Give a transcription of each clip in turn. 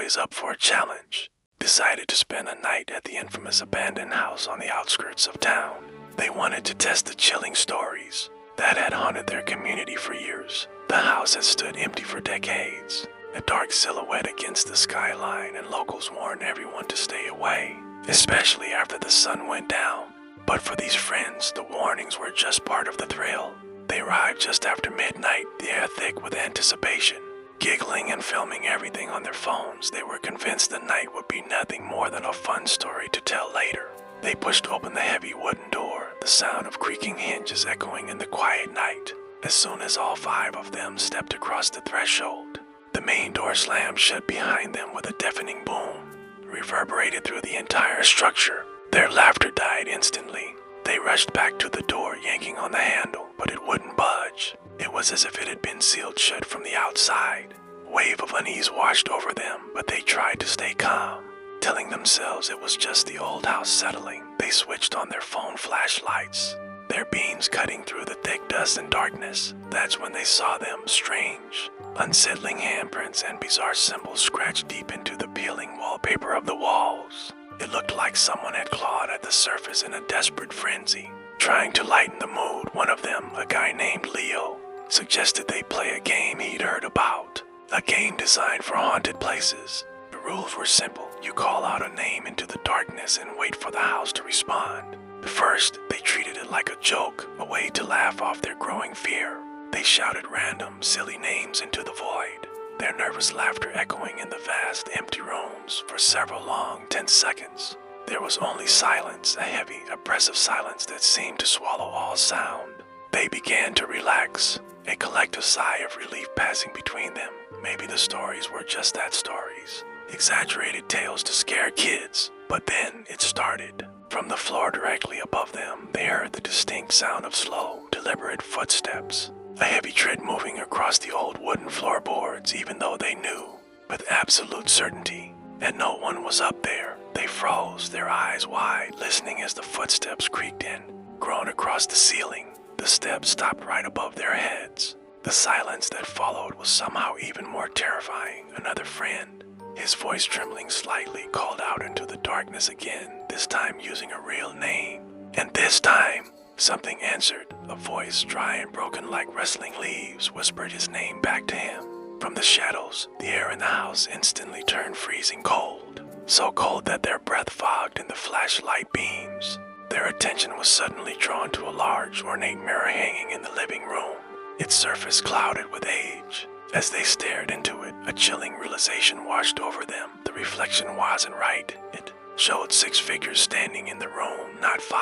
boys up for a challenge, decided to spend a night at the infamous abandoned house on the outskirts of town. They wanted to test the chilling stories that had haunted their community for years. The house had stood empty for decades, a dark silhouette against the skyline, and locals warned everyone to stay away, especially after the sun went down. But for these friends, the warnings were just part of the thrill. They arrived just after midnight, the air thick with anticipation. Giggling and filming everything on their phones, they were convinced the night would be nothing more than a fun story to tell later. They pushed open the heavy wooden door, the sound of creaking hinges echoing in the quiet night. As soon as all 5 of them stepped across the threshold, the main door slammed shut behind them with a deafening boom, reverberated through the entire structure. Their laughter died instantly. They rushed back to the door, yanking on the handle, but it wouldn't budge. It was as if it had been sealed shut from the outside. A wave of unease washed over them, but they tried to stay calm, telling themselves it was just the old house settling. They switched on their phone flashlights, their beams cutting through the thick dust and darkness. That's when they saw them, strange, unsettling handprints and bizarre symbols scratched deep into the peeling wallpaper of the walls. It looked like someone had clawed at the surface in a desperate frenzy. Trying to lighten the mood, one of them, a guy named Leo, suggested they play a game he'd heard about. A game designed for haunted places. The rules were simple. You call out a name into the darkness and wait for the house to respond. At first, they treated it like a joke, a way to laugh off their growing fear. They shouted random, silly names into the void, their nervous laughter echoing in the vast, empty rooms for several long, tense seconds. There was only silence, a heavy, oppressive silence that seemed to swallow all sound. They began to relax, a collective sigh of relief passing between them. Maybe the stories were just that, stories, exaggerated tales to scare kids. But then it started. From the floor directly above them, they heard the distinct sound of slow, deliberate footsteps, a heavy tread moving across the old wooden floorboards, even though they knew, with absolute certainty, that no one was up there. They froze, their eyes wide, listening as the footsteps creaked in, groaned across the ceiling. The steps stopped right above their heads. The silence that followed was somehow even more terrifying. Another friend, his voice trembling slightly, called out into the darkness again, this time using a real name. And this time, something answered. A voice, dry and broken like rustling leaves, whispered his name back to him. From the shadows, the air in the house instantly turned freezing cold, so cold that their breath fogged in the flashlight beams. Their attention was suddenly drawn to a large, ornate mirror hanging in the living room, its surface clouded with age. As they stared into it, a chilling realization washed over them. The reflection wasn't right. It showed 6 figures standing in the room, not 5.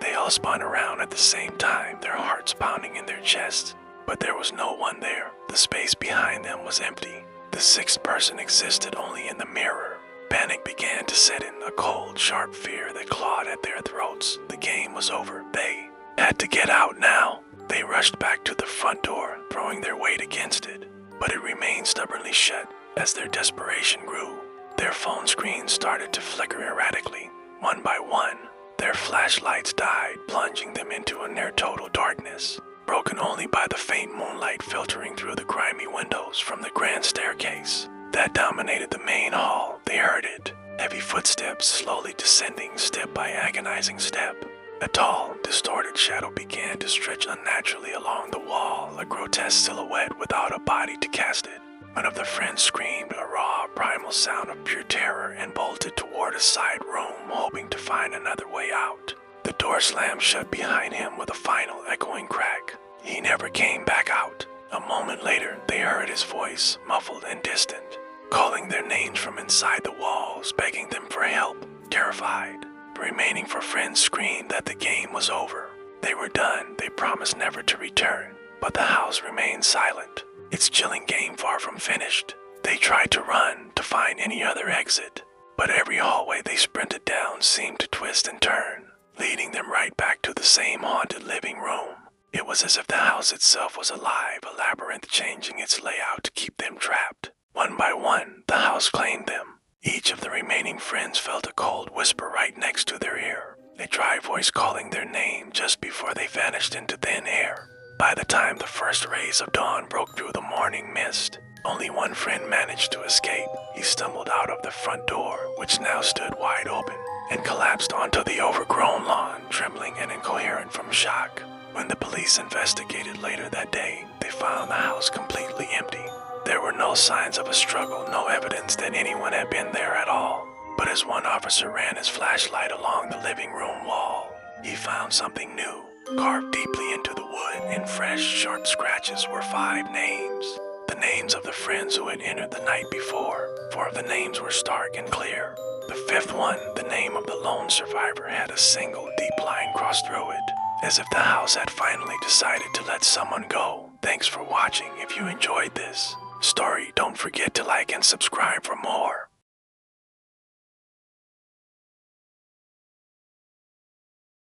They all spun around at the same time, their hearts pounding in their chests. But there was no one there. The space behind them was empty. The 6th person existed only in the mirror. Panic began to set in, a cold, sharp fear that clawed at their throats. The game was over. They had to get out now. They rushed back to the front door, throwing their weight against it. But it remained stubbornly shut. As their desperation grew, their phone screens started to flicker erratically. One by one, their flashlights died, plunging them into a near-total darkness, broken only by the faint moonlight filtering through the grimy windows from the grand staircase that dominated the main hall. They heard it, heavy footsteps slowly descending step by agonizing step. A tall, distorted shadow began to stretch unnaturally along the wall, a grotesque silhouette without a body to cast it. One of the friends screamed, a raw, primal sound of pure terror, and bolted toward a side room, hoping to find another way out. The door slammed shut behind him with a final, echoing crack. He never came back out. A moment later, they heard his voice, muffled and distant, calling their names from inside the walls, begging them for help. Terrified, the remaining 4 friends screamed that the game was over. They were done. They promised never to return. But the house remained silent, its chilling game far from finished. They tried to run, to find any other exit, but every hallway they sprinted down seemed to twist and turn, leading them right back to the same haunted living room. It was as if the house itself was alive, a labyrinth changing its layout to keep them trapped. One by one, the house claimed them. Each of the remaining friends felt a cold whisper right next to their ear, a dry voice calling their name just before they vanished into thin air. By the time the first rays of dawn broke through the morning mist, Only one friend managed to escape. He stumbled out of the front door, which now stood wide open, and collapsed onto the overgrown lawn, trembling and incoherent from shock. When the police investigated later that day, they found the house completely empty. There were no signs of a struggle, no evidence that anyone had been there at all. But as one officer ran his flashlight along the living room wall, he found something new. Carved deeply into the wood in fresh, sharp scratches were 5 names. The names of the friends who had entered the night before. 4 of the names were stark and clear. The 5th one, the name of the lone survivor, had a single deep line crossed through it, as if the house had finally decided to let someone go. Thanks for watching. If you enjoyed this story, don't forget to like and subscribe for more.